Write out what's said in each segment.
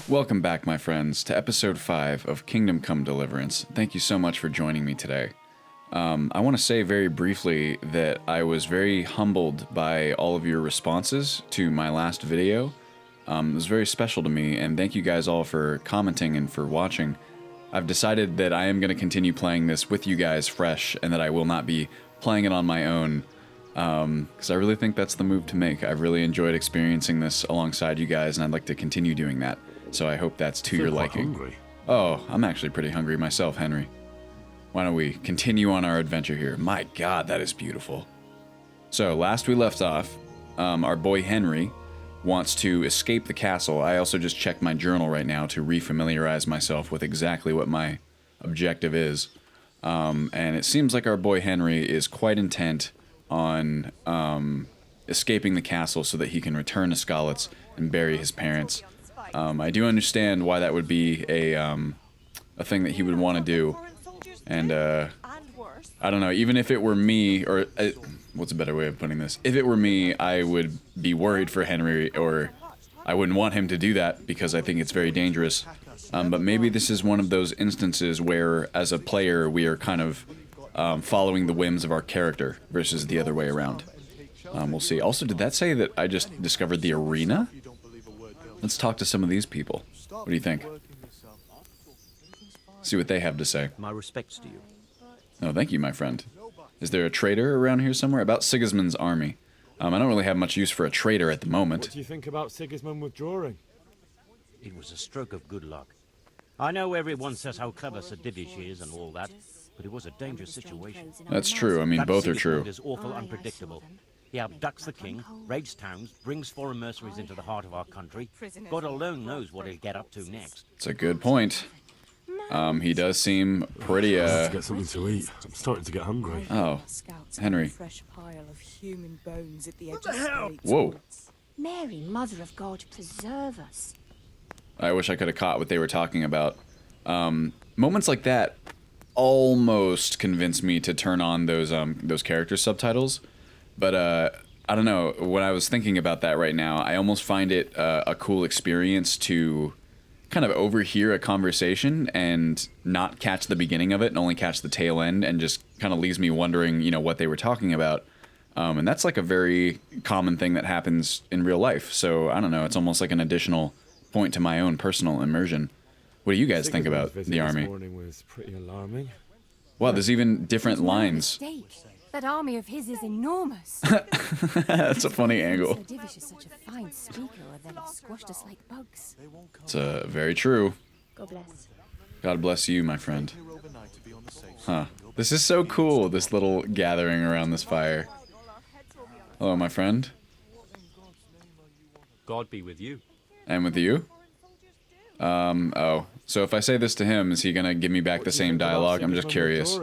Welcome back, my friends, to episode 5 of Kingdom Come Deliverance. Thank you so much for joining me today. I want to say very briefly that I was very humbled by all of your responses to my last video. It was very special to me, and thank you guys all for commenting and for watching. I've decided that I am going to continue playing this with you guys fresh, and that I will not be playing it on my own, because I really think that's the move to make. I've really enjoyed experiencing this alongside you guys, and I'd like to continue doing that. So I hope that's to your liking. Hungry. Oh, I'm actually pretty hungry myself, Henry. Why don't we continue on our adventure here? My God, that is beautiful. So, last we left off, our boy Henry wants to escape the castle. I also just checked my journal right now to refamiliarize myself with exactly what my objective is. And it seems like our boy Henry is quite intent on escaping the castle so that he can return to Skalitz and bury his parents. I do understand why that would be a thing that he would want to do, and I don't know, even if it were me, or what's a better way of putting this? If it were me, I would be worried for Henry, or I wouldn't want him to do that because I think it's very dangerous. But maybe this is one of those instances where, as a player, we are kind of following the whims of our character versus the other way around. We'll see. Also, did that say that I just discovered the arena? Let's talk to some of these people. What do you think? See what they have to say. My respects to you. Oh, thank you, my friend. Is there a trader around here somewhere? About Sigismund's army. I don't really have much use for a trader at the moment. What do you think about Sigismund withdrawing? It was a stroke of good luck. I know everyone says how clever Sir Divish is and all that, but it was a dangerous situation. That's true. I mean, That both are Sigismund true. is awful unpredictable. He abducts the king, raids towns, brings foreign mercenaries into the heart of our country. God alone knows what he'll get up to next. It's a good point. He does seem pretty, Let's get something to eat. I'm starting to get hungry. Oh, Henry. Fresh pile of human bones at the edge of Skalitz. Whoa. Mary, Mother of God, preserve us. I wish I could have caught what they were talking about. Moments like that almost convinced me to turn on those character subtitles. But, I don't know, when I was thinking about that right now, I almost find it a cool experience to kind of overhear a conversation and not catch the beginning of it and only catch the tail end, and just kind of leaves me wondering, you know, what they were talking about. And that's like a very common thing that happens in real life. So, I don't know, it's almost like an additional point to my own personal immersion. What do you guys think about the army? This morning was pretty alarming. Wow, there's even different lines. That army of his is enormous. That's a funny angle. Sir Divish is such a fine speaker, or they'd have squashed us like bugs. It's very true. God bless. God bless you, my friend. Huh. This is so cool, this little gathering around this fire. Hello, my friend. God be with you. And with you? Oh. So if I say this to him, is he gonna give me back the same dialogue? I'm just curious.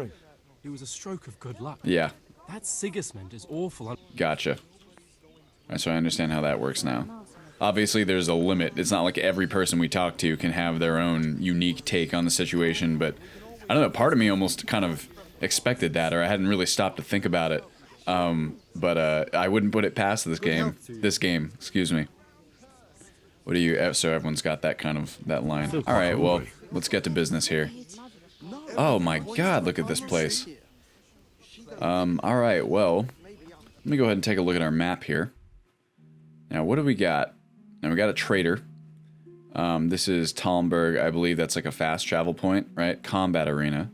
It was a stroke of good luck. Yeah. That Sigismund is awful. Gotcha. Alright, so I understand how that works now. Obviously, there's a limit. It's not like every person we talk to can have their own unique take on the situation, but I don't know, part of me almost kind of expected that, or I hadn't really stopped to think about it. But I wouldn't put it past this game, excuse me. What do you, so everyone's got that kind of, that line. Alright, well, let's get to business here. Oh my God, look at this place. Alright, well, let me go ahead and take a look at our map here. Now, what do we got? Now, we got a trader. This is Talmberg. I believe that's like a fast travel point, right? Combat arena.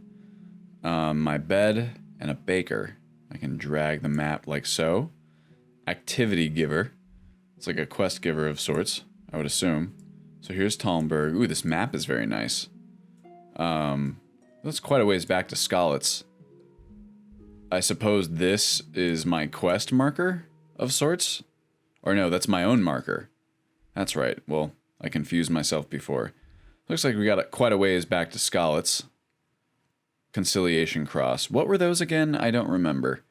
My bed and a baker. I can drag the map like so. Activity giver. It's like a quest giver of sorts, I would assume. So here's Talmberg. Ooh, this map is very nice. That's quite a ways back to Skalitz. I suppose this is my quest marker of sorts? Or no, that's my own marker. That's right. Well, I confused myself before. Looks like we got quite a ways back to Skalitz. Conciliation Cross. What were those again? I don't remember.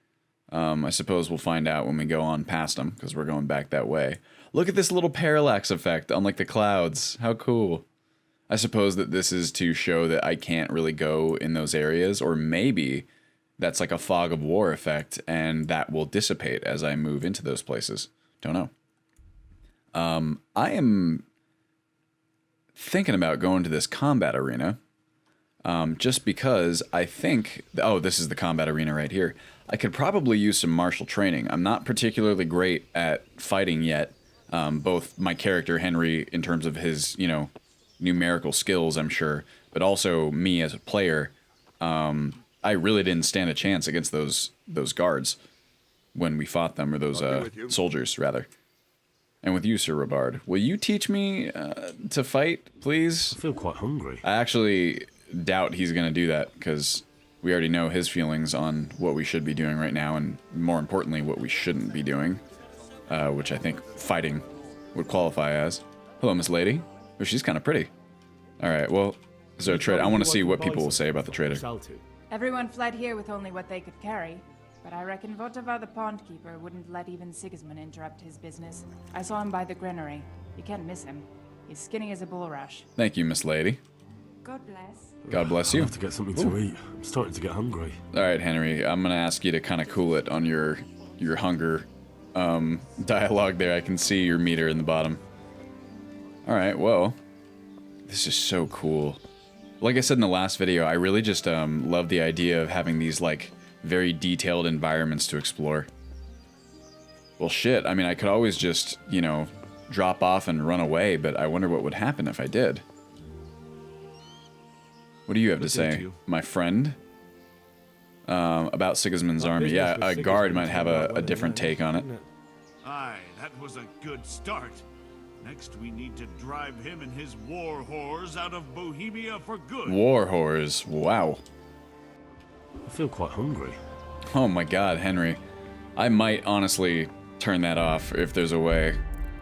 I suppose we'll find out when we go on past them, because we're going back that way. Look at this little parallax effect on like the clouds. How cool. I suppose that this is to show that I can't really go in those areas, or maybe that's like a fog of war effect, and that will dissipate as I move into those places. Don't know. I am thinking about going to this combat arena. Just because I think... Oh, this is the combat arena right here. I could probably use some martial training. I'm not particularly great at fighting yet. Both my character, Henry, in terms of his, you know, numerical skills, I'm sure, but also me as a player. I really didn't stand a chance against those guards when we fought them, or those soldiers, rather. And with you, Sir Robard, will you teach me to fight, please? I feel quite hungry. I actually doubt he's going to do that, because we already know his feelings on what we should be doing right now, and more importantly, what we shouldn't be doing, which I think fighting would qualify as. Hello, Miss Lady. Oh, she's kind of pretty. All right, well, so trade. I want to see what people will say about the trader. Everyone fled here with only what they could carry, but I reckon Votava the Pond Keeper wouldn't let even Sigismund interrupt his business. I saw him by the granary. You can't miss him. He's skinny as a bulrush. Thank you, Miss Lady. God bless. God bless you. I have to get something to eat. I'm starting to get hungry. All right, Henry, I'm going to ask you to kind of cool it on your hunger dialogue there. I can see your meter in the bottom. All right, well, this is so cool. Like I said in the last video, I really just love the idea of having these, like, very detailed environments to explore. Well, shit, I mean, I could always just, you know, drop off and run away, but I wonder what would happen if I did. What do you have to say, my friend? About Sigismund's army. Yeah, a guard might have a different take on it. Aye, that was a good start. Next, we need to drive him and his war whores out of Bohemia for good. War whores, wow. I feel quite hungry. Oh my god, Henry. I might honestly turn that off if there's a way.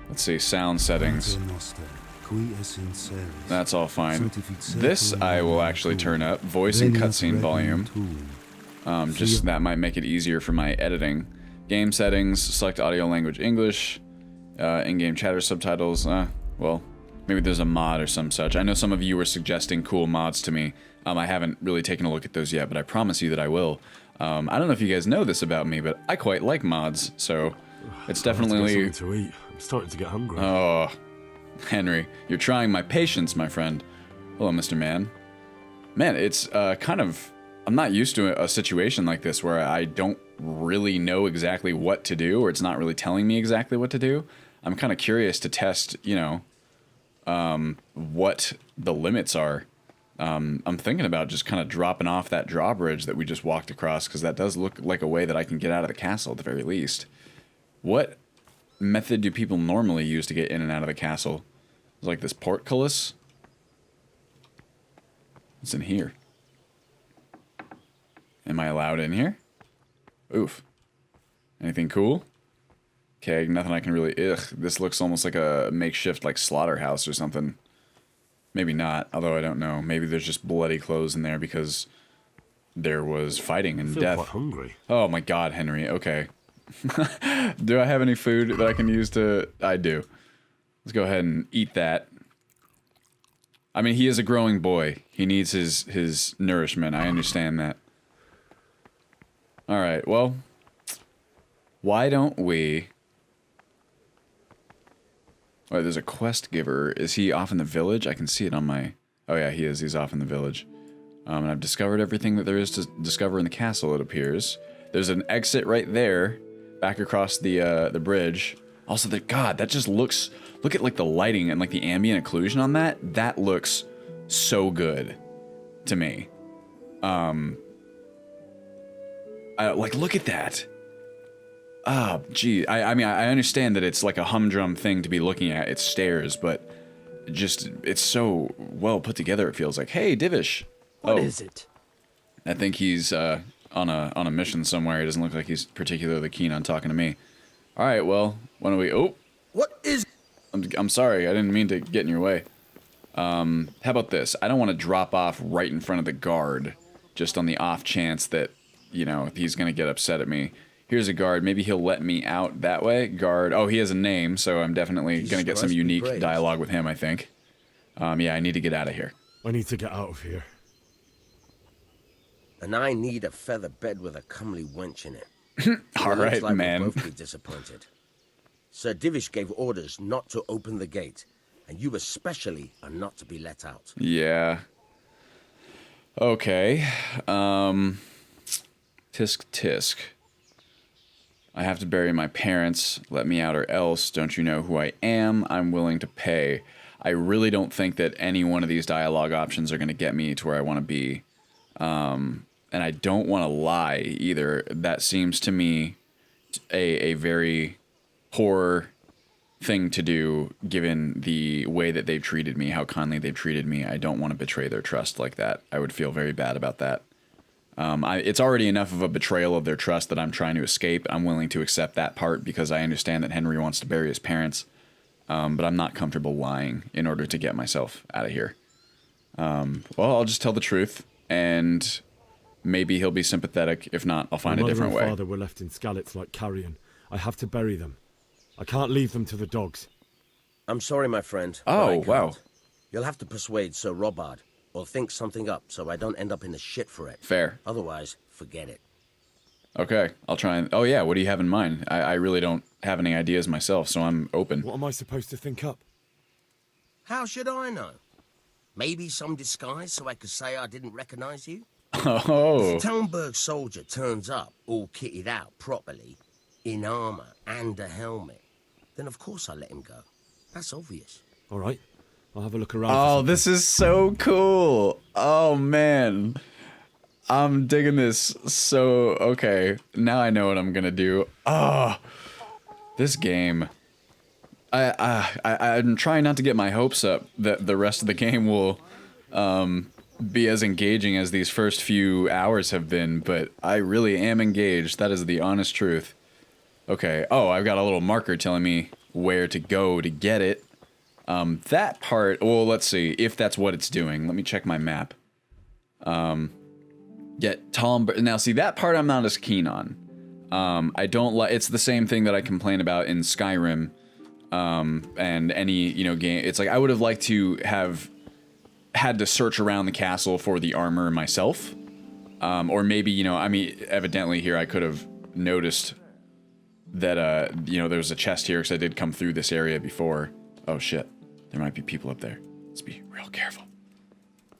Let's see, sound settings. That's all fine. This I will actually turn up. Voice and cutscene volume. Just that might make it easier for my editing. Game settings, select audio language English. In-game chatter subtitles. Well, maybe there's a mod or some such. I know some of you were suggesting cool mods to me. I haven't really taken a look at those yet, but I promise you that I will. I don't know if you guys know this about me, but I quite like mods, so it's definitely... I have to get something to eat. I'm starting to get hungry. Oh, Henry, you're trying my patience, my friend. Hello, Mr. Man. Man, it's kind of... I'm not used to a situation like this where I don't really know exactly what to do, or it's not really telling me exactly what to do. I'm kind of curious to test, you know, what the limits are. I'm thinking about just kind of dropping off that drawbridge that we just walked across, because that does look like a way that I can get out of the castle at the very least. What method do people normally use to get in and out of the castle? It's like this portcullis? What's in here? Am I allowed in here? Oof. Anything cool? Okay, nothing I can really... Ugh, this looks almost like a makeshift, like, slaughterhouse or something. Maybe not, although I don't know. Maybe there's just bloody clothes in there because there was fighting and I feel death. quite hungry. Oh my god, Henry, okay. Do I have any food that I can use to... I do. Let's go ahead and eat that. I mean, he is a growing boy. He needs his nourishment. I understand that. Alright, well... Why don't we... Oh, there's a quest giver. Is he off in the village? I can see it on my... Oh yeah, he is. He's off in the village. And I've discovered everything that there is to discover in the castle, it appears. There's an exit right there, back across the bridge. Also, God, that just looks... Look at, like, the lighting and, like, the ambient occlusion on that. That looks so good to me. Like, look at that. Ah, gee. I mean, I understand that it's like a humdrum thing to be looking at. It's stairs, but just, it's so well put together, it feels like. Hey, Divish. What is it? I think he's on a mission somewhere. He doesn't look like he's particularly keen on talking to me. All right, well, why don't we... Oh. What is... I'm sorry. I didn't mean to get in your way. How about this? I don't want to drop off right in front of the guard, just on the off chance that, you know, he's going to get upset at me. Here's a guard. Maybe he'll let me out that way. Guard. Oh, he has a name, so I'm definitely going to get some unique dialogue with him, I think. Yeah, I need to get out of here. I need to get out of here. And I need a feather bed with a comely wench in it. All right, like man. We'll both be disappointed. Sir Divish gave orders not to open the gate, and you especially are not to be let out. Yeah. Okay. Tisk tisk. I have to bury my parents. Let me out or else. Don't you know who I am? I'm willing to pay. I really don't think that any one of these dialogue options are going to get me to where I want to be. And I don't want to lie either. That seems to me a very poor thing to do given the way that they've treated me, how kindly they've treated me. I don't want to betray their trust like that. I would feel very bad about that. It's already enough of a betrayal of their trust that I'm trying to escape. I'm willing to accept that part because I understand that Henry wants to bury his parents. But I'm not comfortable lying in order to get myself out of here. Well, I'll just tell the truth, and maybe he'll be sympathetic. If not, I'll find a different way. My mother and father were left in Skalitz like carrion. I have to bury them. I can't leave them to the dogs. I'm sorry, my friend. Oh, wow. You'll have to persuade Sir Robard, or think something up so I don't end up in the shit for it. Fair. Otherwise, forget it. Okay, I'll try and... Oh, yeah, what do you have in mind? I really don't have any ideas myself, so I'm open. What am I supposed to think up? How should I know? Maybe some disguise so I could say I didn't recognize you? Oh. If a Talmberg soldier turns up all kitted out properly, in armor and a helmet, then of course I let him go. That's obvious. All right, I'll have a look around. Oh, this is so cool. Oh, man. I'm digging this. So, okay. Now I know what I'm gonna do. Oh, this game. I'm trying not to get my hopes up that the rest of the game will be as engaging as these first few hours have been, but I really am engaged. That is the honest truth. Okay. Oh, I've got a little marker telling me where to go to get it. That part, well, let's see if that's what it's doing. Let me check my map. Get Talmberg. Now, see, that part I'm not as keen on. I don't like... It's the same thing that I complain about in Skyrim, and any, game. It's like, I would have liked to have had to search around the castle for the armor myself. Or maybe, evidently here I could have noticed that, there was a chest here, because I did come through this area before. Oh, shit. There might be people up there. Let's be real careful.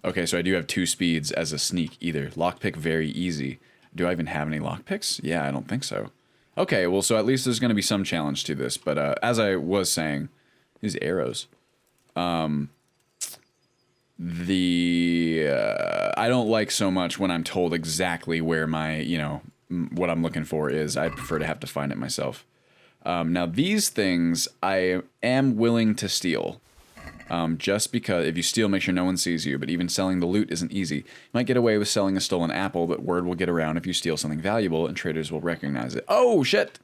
Okay, so I do have 2 speeds as a sneak either. Lockpick, very easy. Do I even have any lockpicks? Yeah, I don't think so. Okay, well, so at least there's going to be some challenge to this. But as I was saying, these arrows. I don't like so much when I'm told exactly where my, what I'm looking for is. I prefer to have to find it myself. Now, these things I am willing to steal. Just because if you steal, make sure no one sees you, but even selling the loot isn't easy. You might get away with selling a stolen apple, but word will get around if you steal something valuable, and traders will recognize it. Oh, shit!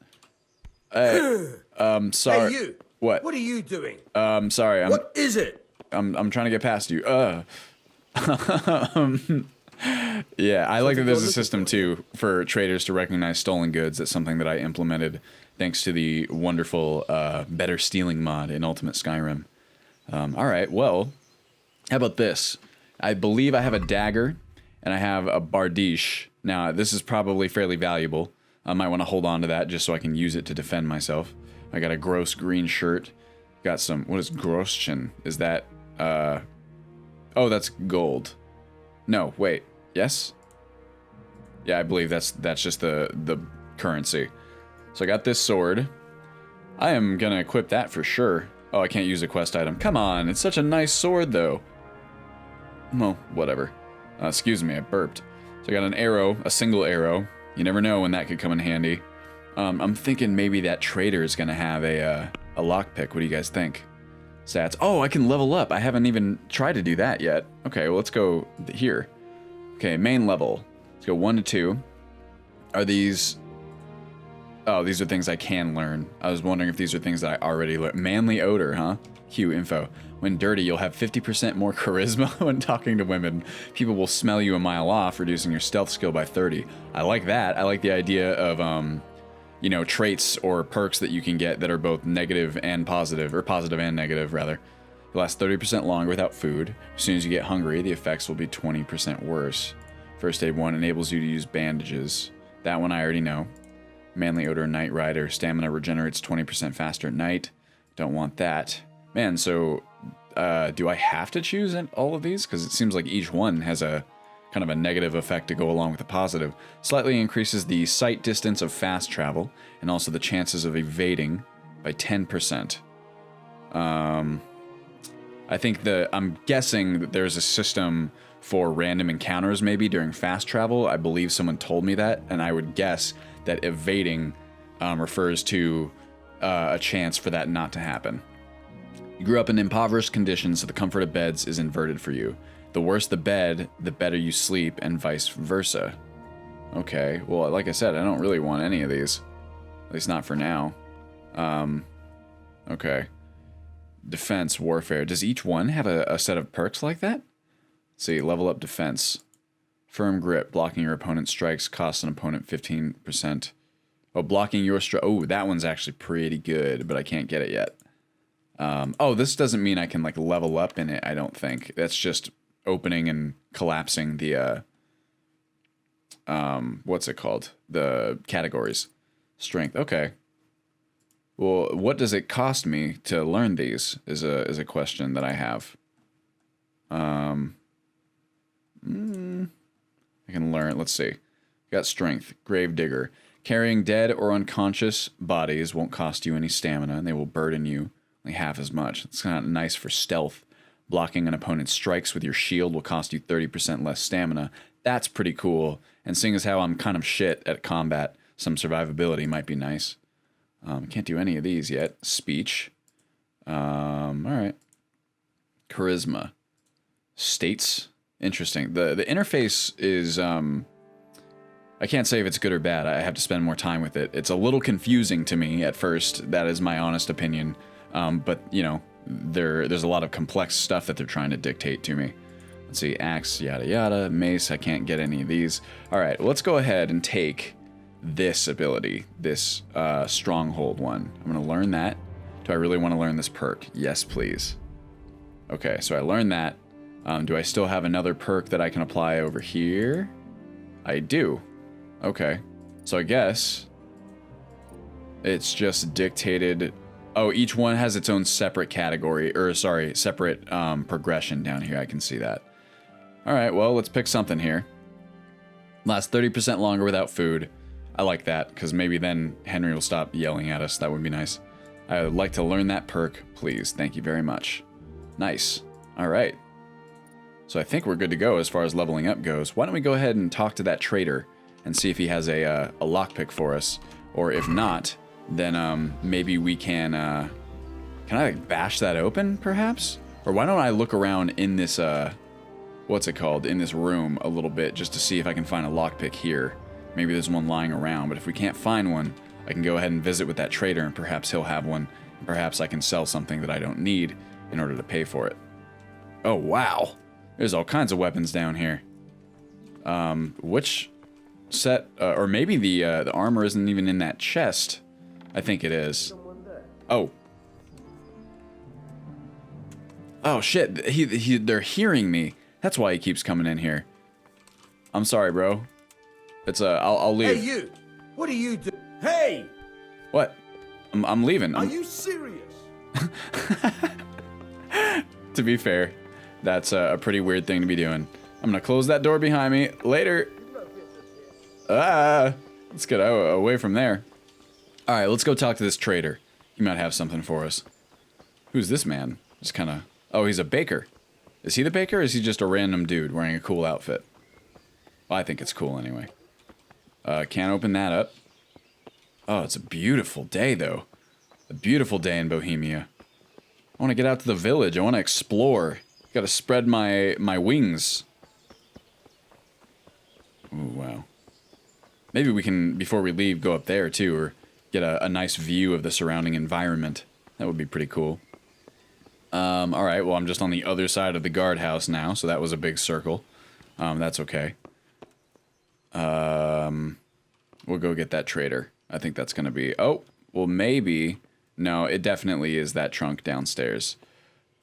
Sorry. Hey, you! What? What are you doing? Sorry, What is it? I'm trying to get past you. Yeah, I like that there's a system, too, for traders to recognize stolen goods. That's something that I implemented thanks to the wonderful Better Stealing mod in Ultimate Skyrim. Alright, well, how about this? I believe I have a dagger, and I have a bardiche. Now, this is probably fairly valuable. I might want to hold on to that just so I can use it to defend myself. I got a gross green shirt. Got some, what is Groschen? Is that, oh, that's gold. No, wait, yes? Yeah, I believe that's just the currency. So I got this sword. I am gonna equip that for sure. Oh, I can't use a quest item. Come on, it's such a nice sword, though. Well, whatever. Excuse me, I burped. So I got an arrow, a single arrow. You never know when that could come in handy. I'm thinking maybe that trader is going to have a lockpick. What do you guys think? Stats. Oh, I can level up. I haven't even tried to do that yet. Okay, well, let's go here. Okay, main level. Let's go 1 to 2. Are these... Oh, these are things I can learn. I was wondering if these are things that I already learned. Manly odor, huh? Q info. When dirty, you'll have 50% more charisma when talking to women. People will smell you a mile off, reducing your stealth skill by 30. I like that. I like the idea of, traits or perks that you can get that are both negative and positive, or positive and negative, rather. You'll last 30% longer without food. As soon as you get hungry, the effects will be 20% worse. First aid 1 enables you to use bandages. That one I already know. Manly odor, Night Rider. Stamina regenerates 20% faster at night. Don't want that. Man, so do I have to choose all of these? Because it seems like each one has a kind of a negative effect to go along with the positive. Slightly increases the sight distance of fast travel and also the chances of evading by 10%. I think I'm guessing that there's a system for random encounters maybe during fast travel. I believe someone told me that, and I would guess that evading refers to a chance for that not to happen. You grew up in impoverished conditions, so the comfort of beds is inverted for you. The worse the bed, the better you sleep, and vice versa. Okay, well, like I said, I don't really want any of these. At least not for now. Okay. Defense, warfare. Does each one have a set of perks like that? Let's see, level up defense. Firm grip, blocking your opponent's strikes costs an opponent 15%. Oh, blocking your strike. Oh, that one's actually pretty good, but I can't get it yet. Oh, this doesn't mean I can like level up in it, I don't think. That's just opening and collapsing the what's it called? The categories. Strength. Okay. Well, what does it cost me to learn these is a question that I have. I can learn, let's see. Got strength, gravedigger. Carrying dead or unconscious bodies won't cost you any stamina, and they will burden you only half as much. It's kind of nice for stealth. Blocking an opponent's strikes with your shield will cost you 30% less stamina. That's pretty cool. And seeing as how I'm kind of shit at combat, some survivability might be nice. Can't do any of these yet. Speech. Alright. Charisma. States. Interesting. The interface is, I can't say if it's good or bad. I have to spend more time with it. It's a little confusing to me at first. That is my honest opinion. But, you know, there's a lot of complex stuff that they're trying to dictate to me. Let's see. Axe, yada yada. Mace, I can't get any of these. Alright, let's go ahead and take this ability, this stronghold one. I'm going to learn that. Do I really want to learn this perk? Yes, please. Okay, so I learned that. Do I still have another perk that I can apply over here? I do. Okay. So I guess it's just dictated. Oh, each one has its own separate category, or sorry, separate progression down here. I can see that. All right, well, let's pick something here. Lasts 30% longer without food. I like that, because maybe then Henry will stop yelling at us. That would be nice. I would like to learn that perk, please. Thank you very much. Nice. All right. So I think we're good to go as far as leveling up goes. Why don't we go ahead and talk to that trader and see if he has a lockpick for us. Or if not, then maybe we can I like bash that open, perhaps? Or why don't I look around in this, what's it called, in this room a little bit just to see if I can find a lockpick here. Maybe there's one lying around, but if we can't find one, I can go ahead and visit with that trader and perhaps he'll have one. And perhaps I can sell something that I don't need in order to pay for it. Oh, wow. There's all kinds of weapons down here. Which set, or maybe the armor isn't even in that chest. I think it is. Oh. Oh, shit. They're hearing me. That's why he keeps coming in here. I'm sorry, bro. It's I'll leave. Hey, you! What are you doing? Hey! What? I'm leaving. Are you serious? To be fair, that's a pretty weird thing to be doing. I'm gonna close that door behind me. Later. Let's get away from there. All right, let's go talk to this trader. He might have something for us. Who's this man? Just kind of. Oh, he's a baker. Is he the baker, or is he just a random dude wearing a cool outfit? Well, I think it's cool anyway. Can't open that up. Oh, it's a beautiful day, though. A beautiful day in Bohemia. I want to get out to the village. I want to explore. Got to spread my wings. Ooh, wow. Maybe we can, before we leave, go up there, too, or get a nice view of the surrounding environment. That would be pretty cool. Alright, well, I'm just on the other side of the guardhouse now, so that was a big circle. That's okay. We'll go get that trader. I think that's gonna be... Oh, well, maybe... No, it definitely is that trunk downstairs.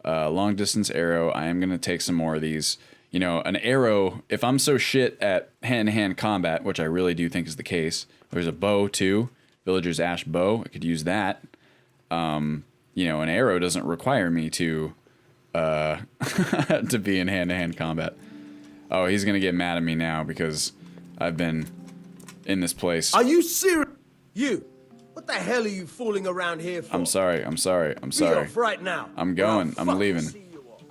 Long distance arrow. I am gonna take some more of these. You know, an arrow... If I'm so shit at hand-to-hand combat, which I really do think is the case... There's a bow, too. Villager's ash bow. I could use that. you know, an arrow doesn't require me to to be in hand-to-hand combat. Oh, he's gonna get mad at me now because I've been in this place. Are you serious? You! What the hell are you fooling around here for? I'm sorry. Be off right now. I'm going. I'll I'm leaving. see you off.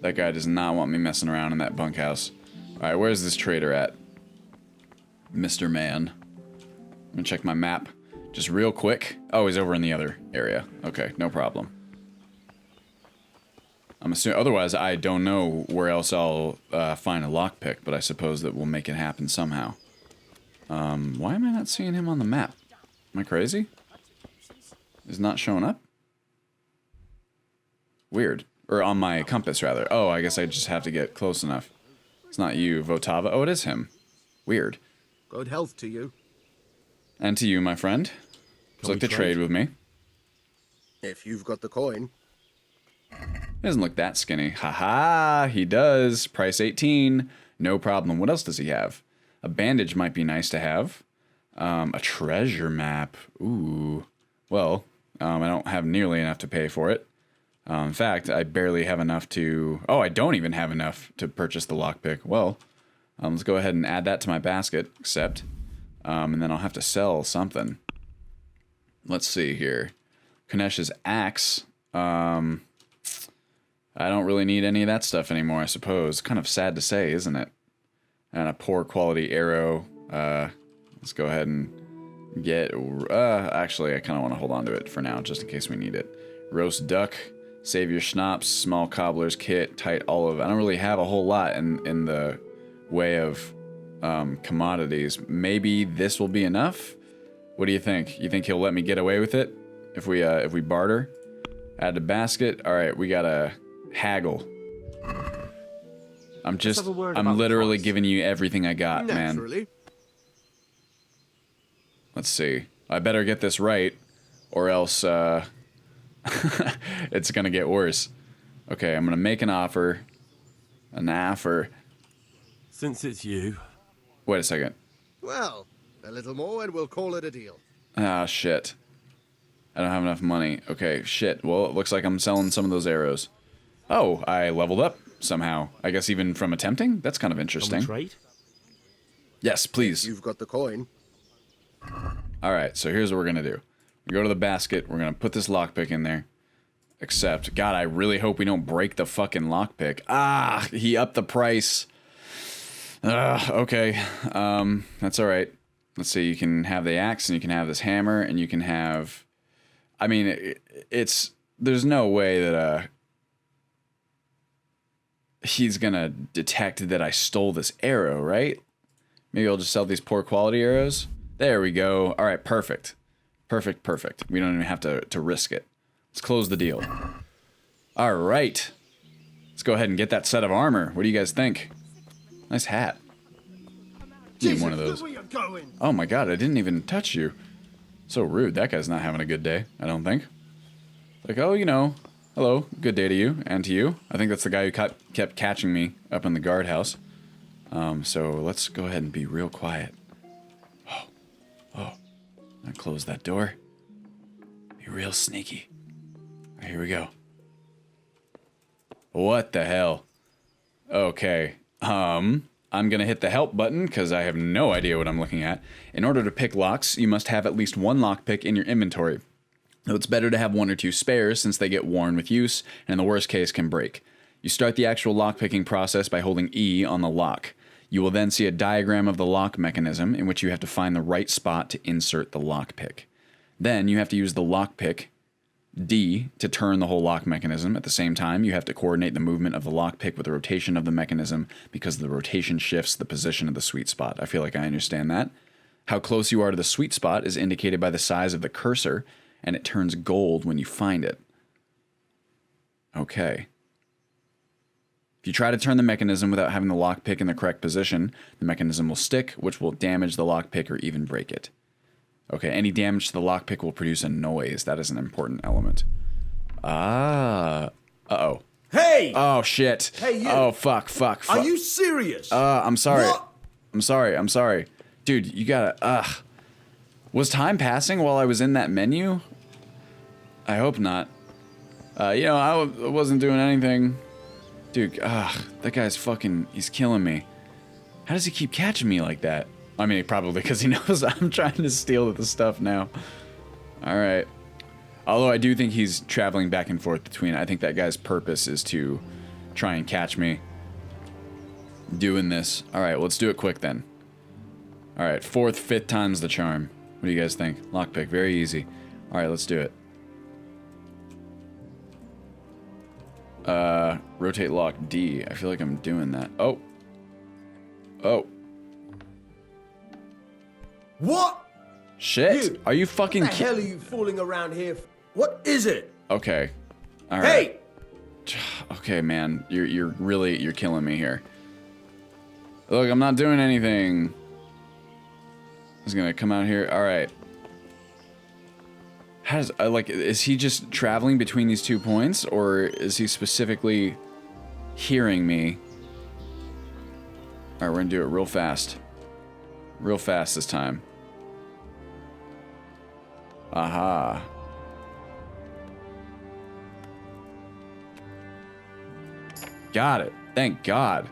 That guy does not want me messing around in that bunkhouse. Alright, where's this traitor at? Mr. Man. I'm gonna check my map just real quick. Oh, he's over in the other area. Okay, no problem. I'm assuming, otherwise I don't know where else I'll find a lockpick, but I suppose that we'll make it happen somehow. Why am I not seeing him on the map? Am I crazy? He's not showing up? Weird. Or on my compass, rather. Oh, I guess I just have to get close enough. It's not you, Votava. Oh, it is him. Weird. Good health to you. And to you, my friend. Would you like to trade with me? If you've got the coin. He doesn't look that skinny. Haha, he does. Price 18. No problem. What else does he have? A bandage might be nice to have. A treasure map. Ooh. Well, I don't have nearly enough to pay for it. In fact, I barely have enough to... Oh, I don't even have enough to purchase the lockpick. Well, let's go ahead and add that to my basket. Accept. And then I'll have to sell something. Let's see here. Kanesh's axe. I don't really need any of that stuff anymore, I suppose. Kind of sad to say, isn't it? And a poor quality arrow. Let's go ahead and get... actually, I kind of want to hold on to it for now, just in case we need it. Roast duck. Save your schnapps. Small cobbler's kit. Tight olive. I don't really have a whole lot in the way of commodities. Maybe this will be enough? What do you think? You think he'll let me get away with it? If we barter? Add to basket. Alright, we gotta haggle. I'm literally giving you everything I got, man. Let's see. I better get this right, or else it's gonna get worse. Okay, I'm gonna make an offer. An offer. Since it's you. Wait a second. Well, a little more and we'll call it a deal. Ah, shit. I don't have enough money. Okay, shit. Well, it looks like I'm selling some of those arrows. Oh, I leveled up somehow. I guess even from attempting? That's kind of interesting. Trade? Yes, please. You've got the coin. Alright, so here's what we're gonna do. We go to the basket, we're gonna put this lockpick in there. Except, God, I really hope we don't break the fucking lockpick. Ah, he upped the price. Okay. That's alright. Let's see, you can have the axe, and you can have this hammer, and you can have... I mean, there's no way that, he's gonna detect that I stole this arrow, right? Maybe I'll just sell these poor quality arrows? There we go. Alright, perfect. Perfect. We don't even have to risk it. Let's close the deal. Alright. Let's go ahead and get that set of armor. What do you guys think? Nice hat. Need one of those. Oh my god, I didn't even touch you. So rude. That guy's not having a good day, I don't think. Like, oh, you know, hello, good day to you, and to you. I think that's the guy who kept catching me up in the guardhouse. So let's go ahead and be real quiet. Oh. I'll close that door. Be real sneaky. All right, here we go. What the hell? Okay. I'm gonna hit the help button because I have no idea what I'm looking at. In order to pick locks, you must have at least one lockpick in your inventory. Though it's better to have one or two spares since they get worn with use and in the worst case can break. You start the actual lockpicking process by holding E on the lock. You will then see a diagram of the lock mechanism in which you have to find the right spot to insert the lockpick. Then you have to use the lockpick D to turn the whole lock mechanism. At the same time, you have to coordinate the movement of the lockpick with the rotation of the mechanism because the rotation shifts the position of the sweet spot. I feel like I understand that. How close you are to the sweet spot is indicated by the size of the cursor, and it turns gold when you find it. Okay. If you try to turn the mechanism without having the lockpick in the correct position, the mechanism will stick, which will damage the lockpick or even break it. Okay, any damage to the lockpick will produce a noise. That is an important element. Uh-oh. Hey! Oh, shit. Hey, you! Oh, fuck. Are you serious? I'm sorry. What? I'm sorry. Dude, you gotta, Was time passing while I was in that menu? I hope not. You know, I wasn't doing anything. Dude, that guy's fucking, he's killing me. How does he keep catching me like that? I mean, probably because he knows I'm trying to steal the stuff now. Alright. Although I do think he's traveling back and forth between, I think that guy's purpose is to try and catch me doing this. Alright, let's do it quick then. Alright, 4th, 5th time's the charm. What do you guys think? Lockpick, very easy. Alright, let's do it. Rotate lock D. I feel like I'm doing that. Oh. Oh. What? Shit. Are you fucking What the hell are you fooling around here for? What is it? Okay. Alright. Hey! Okay, man. You're killing me here. Look, I'm not doing anything. He's gonna come out here. Alright. How does, is he just traveling between these 2 points, or is he specifically hearing me? Alright, we're gonna do it real fast. Real fast this time. Aha. Got it. Thank God.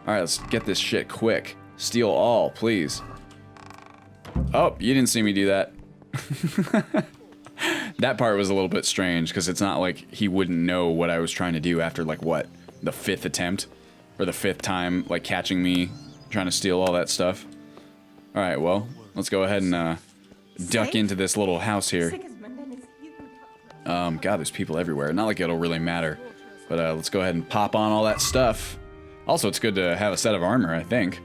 Alright, let's get this shit quick. Steal all, please. Oh, you didn't see me do that. That part was a little bit strange, because it's not like he wouldn't know what I was trying to do after, like, what? The 5th attempt? Or the 5th time, like, catching me trying to steal all that stuff. Alright, well, let's go ahead and, duck into this little house here. God, there's people everywhere. Not like it'll really matter. But, let's go ahead and pop on all that stuff. Also, it's good to have a set of armor, I think.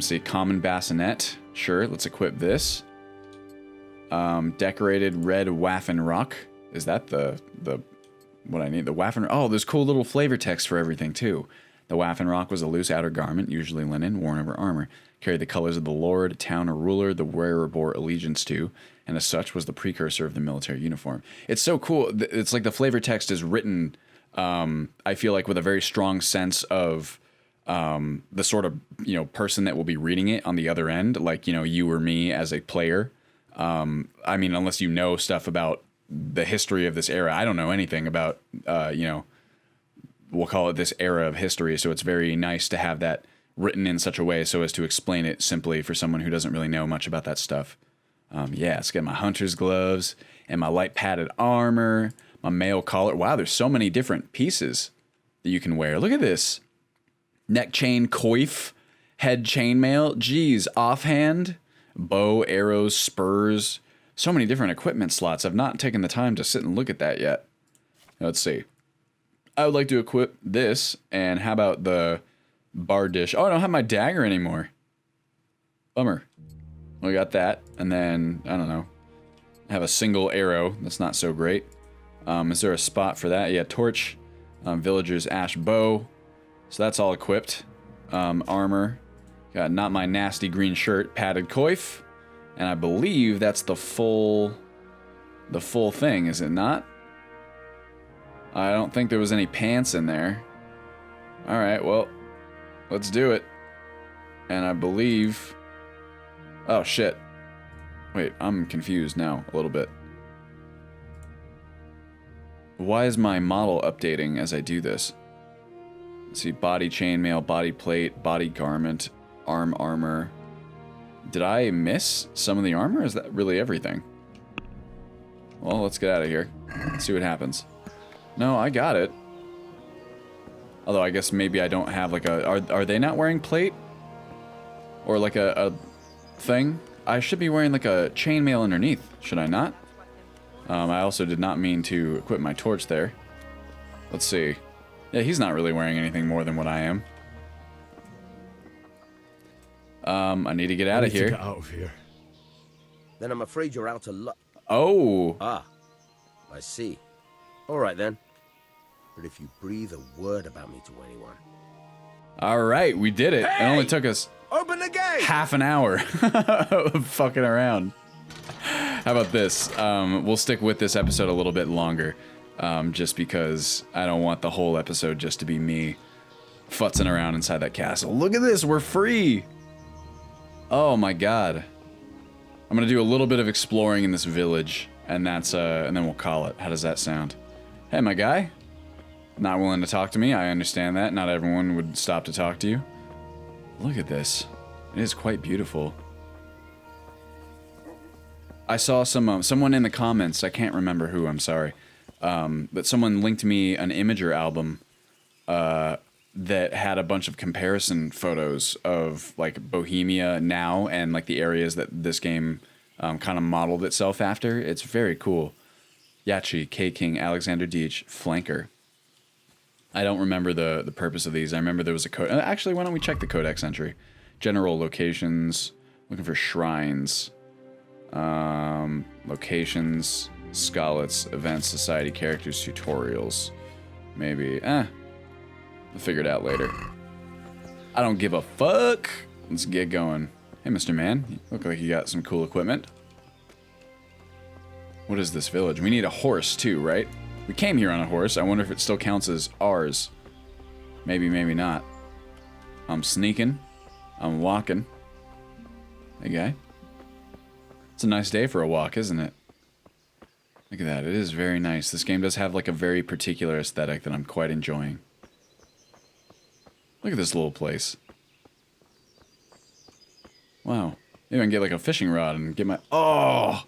See, common bassinet. Sure, let's equip this. Decorated red Waffen Rock. Is that the what I need? The Waffen... Oh, there's cool little flavor text for everything, too. The Waffen Rock was a loose outer garment, usually linen, worn over armor. Carried the colors of the lord, town, or ruler the wearer bore allegiance to, and as such was the precursor of the military uniform. It's so cool. It's like the flavor text is written, I feel like, with a very strong sense of the sort of, you know, person that will be reading it on the other end, like, you know, you or me as a player. I mean, unless you know stuff about the history of this era. I don't know anything about, you know, we'll call it this era of history, so it's very nice to have that written in such a way so as to explain it simply for someone who doesn't really know much about that stuff. Yeah, let's get my hunter's gloves and my light padded armor, my mail collar. Wow, there's so many different pieces that you can wear. Look at this. Neck chain coif, head chainmail, geez, offhand, bow, arrows, spurs, so many different equipment slots. I've not taken the time to sit and look at that yet. Let's see. I would like to equip this, and how about the bar dish? Oh, I don't have my dagger anymore. Bummer. We got that, and then, I don't know, I have a single arrow. That's not so great. Is there a spot for that? Yeah, torch, villager's ash bow. So that's all equipped. Armor. Got not my nasty green shirt, padded coif. And I believe that's the full thing, is it not? I don't think there was any pants in there. Alright, well, let's do it. And I believe... Oh, shit. Wait, I'm confused now, a little bit. Why is my model updating as I do this? Let's see, body chainmail, body plate, body garment, armor. Did I miss some of the armor? Or is that really everything? Well, let's get out of here. Let's see what happens. No, I got it. Although I guess maybe I don't have like a... Are they not wearing plate? Or like a thing? I should be wearing like a chainmail underneath, should I not? I also did not mean to equip my torch there. Let's see. Yeah, he's not really wearing anything more than what I am. I need to get out of here. Get out of here. Then I'm afraid you're out of luck. Oh. Ah, I see. All right then. But if you breathe a word about me to anyone... All right, we did it. Hey! It only took us Open the gate! half an hour of fucking around. How about this? We'll stick with this episode a little bit longer, just because I don't want the whole episode just to be me futzing around inside that castle. Look at this, we're free! Oh my god. I'm gonna do a little bit of exploring in this village. And that's, and then we'll call it. How does that sound? Hey, my guy. Not willing to talk to me. I understand that. Not everyone would stop to talk to you. Look at this. It is quite beautiful. I saw someone in the comments, I can't remember who, I'm sorry, but someone linked me an Imager album that had a bunch of comparison photos of like Bohemia now and like the areas that this game kind of modeled itself after. It's very cool. Yachi, K King, Alexander Deitch, Flanker. I don't remember the purpose of these. I remember there was a code. Actually, why don't we check the codex entry? General locations. Looking for shrines. Locations. Skalitz. Events. Society. Characters. Tutorials. Maybe. We'll figure it out later. I don't give a fuck. Let's get going. Hey, Mr. Man. You look like you got some cool equipment. What is this village? We need a horse, too, right? We came here on a horse. I wonder if it still counts as ours. Maybe, maybe not. I'm sneaking. I'm walking. Hey, guy. It's a nice day for a walk, isn't it? Look at that. It is very nice. This game does have like a very particular aesthetic that I'm quite enjoying. Look at this little place. Wow. Maybe I can get like a fishing rod and get my... Oh!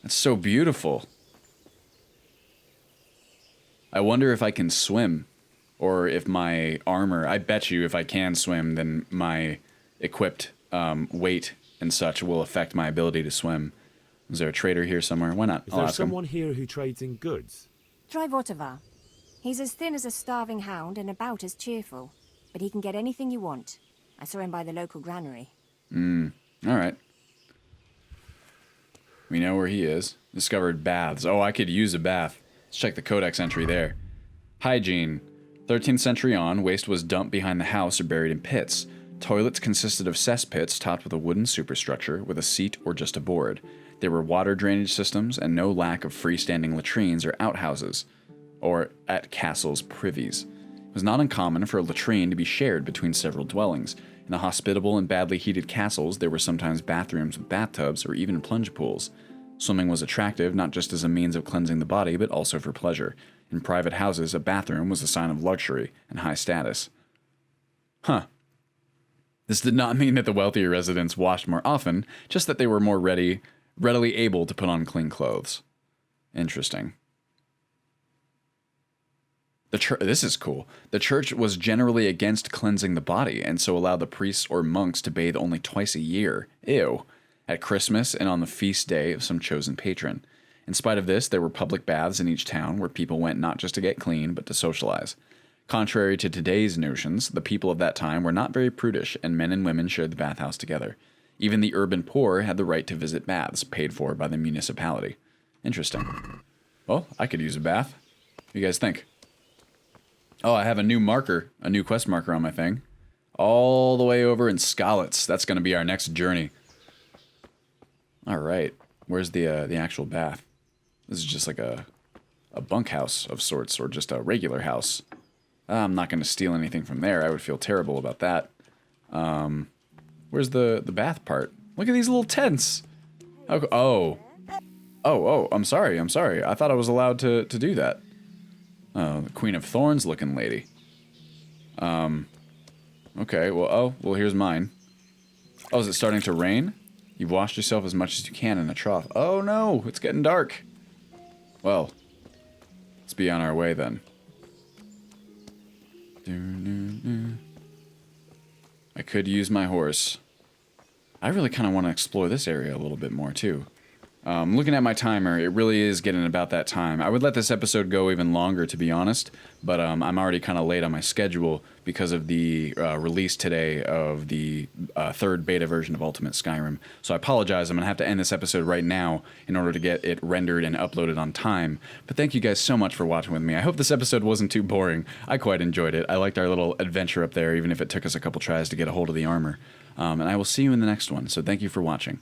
That's so beautiful. I wonder if I can swim, or if my armor, I bet you if I can swim, then my equipped weight and such will affect my ability to swim. Is there a trader here somewhere? Why not? Is I'll there ask him. someone here who trades in goods? Try Votavar. He's as thin as a starving hound and about as cheerful, but he can get anything you want. I saw him by the local granary. Alright. We know where he is. Discovered baths. Oh, I could use a bath. Let's check the codex entry there. Hygiene. 13th century on, waste was dumped behind the house or buried in pits. Toilets consisted of cesspits topped with a wooden superstructure with a seat or just a board. There were water drainage systems and no lack of freestanding latrines or outhouses, or at castles' privies. It was not uncommon for a latrine to be shared between several dwellings. In the hospitable and badly heated castles, there were sometimes bathrooms with bathtubs or even plunge pools. Swimming was attractive not just as a means of cleansing the body, but also for pleasure. In private houses, a bathroom was a sign of luxury and high status. Huh. This did not mean that the wealthier residents washed more often, just that they were more readily able to put on clean clothes. Interesting. This is cool. The church was generally against cleansing the body, and so allowed the priests or monks to bathe only twice a year. Ew. At Christmas and on the feast day of some chosen patron. In spite of this, there were public baths in each town where people went not just to get clean, but to socialize. Contrary to today's notions, the people of that time were not very prudish, and men and women shared the bathhouse together. Even the urban poor had the right to visit baths, paid for by the municipality. Interesting. Well, I could use a bath. What do you guys think? Oh, I have a new marker, a new quest marker on my thing. All the way over in Skalitz. That's going to be our next journey. All right. Where's the actual bath? This is just like a bunkhouse of sorts, or just a regular house. I'm not going to steal anything from there. I would feel terrible about that. Where's the bath part? Look at these little tents. Oh, I'm sorry. I thought I was allowed to do that. Oh, the Queen of Thorns looking lady. Okay, well, here's mine. Oh, is it starting to rain? You've washed yourself as much as you can in a trough. Oh no, it's getting dark. Well, let's be on our way then. I could use my horse. I really kind of want to explore this area a little bit more too. Looking at my timer, it really is getting about that time. I would let this episode go even longer, to be honest, but I'm already kind of late on my schedule because of the release today of the third beta version of Ultimate Skyrim. So I apologize. I'm going to have to end this episode right now in order to get it rendered and uploaded on time. But thank you guys so much for watching with me. I hope this episode wasn't too boring. I quite enjoyed it. I liked our little adventure up there, even if it took us a couple tries to get a hold of the armor. And I will see you in the next one, so thank you for watching.